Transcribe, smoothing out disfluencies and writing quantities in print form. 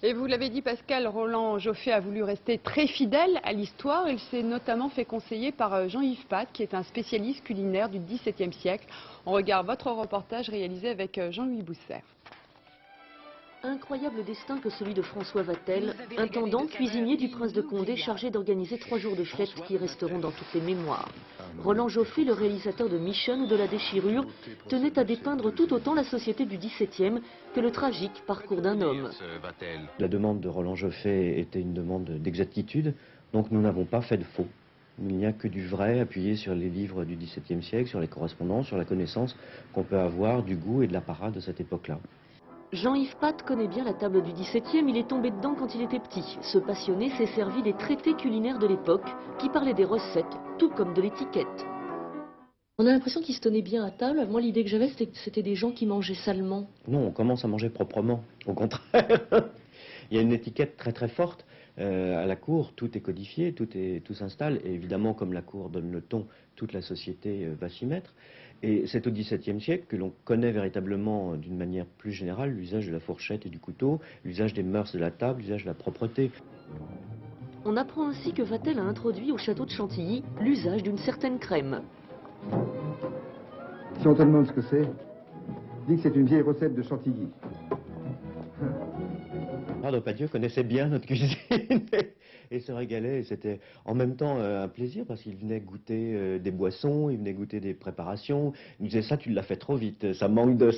Et vous l'avez dit, Pascal, Roland Joffé a voulu rester très fidèle à l'histoire. Il s'est notamment fait conseiller par Jean-Yves Pat, qui est un spécialiste culinaire du XVIIe siècle. On regarde votre reportage réalisé avec Jean-Louis Bousser. Incroyable destin que celui de François Vatel, intendant cuisinier du prince de Condé chargé d'organiser 3 jours de fête qui resteront dans toutes les mémoires. Roland Joffé, le réalisateur de Mission ou de La Déchirure, tenait à dépeindre tout autant la société du XVIIe que le tragique parcours d'un homme. La demande de Roland Joffé était une demande d'exactitude, donc nous n'avons pas fait de faux. Il n'y a que du vrai appuyé sur les livres du XVIIe siècle, sur les correspondances, sur la connaissance qu'on peut avoir du goût et de l'apparat de cette époque-là. Jean-Yves Pat connaît bien la table du XVIIe, il est tombé dedans quand il était petit. Ce passionné s'est servi des traités culinaires de l'époque, qui parlaient des recettes, tout comme de l'étiquette. On a l'impression qu'ils se tenaient bien à table. Moi, l'idée que j'avais, c'était que c'était des gens qui mangeaient salement. Non, on commence à manger proprement, au contraire. Il y a une étiquette très très forte. À la cour, tout est codifié, tout s'installe. Et évidemment, comme la cour donne le ton, toute la société va s'y mettre. Et c'est au XVIIe siècle que l'on connaît véritablement, d'une manière plus générale, l'usage de la fourchette et du couteau, l'usage des mœurs de la table, l'usage de la propreté. On apprend ainsi que Vatel a introduit au château de Chantilly l'usage d'une certaine crème. Si on te demande ce que c'est, dis que c'est une vieille recette de Chantilly. Padieu connaissait bien notre cuisine et se régalait. Et c'était en même temps un plaisir parce qu'il venait goûter des boissons, il venait goûter des préparations. Il nous disait ça, tu l'as fait trop vite, ça manque de...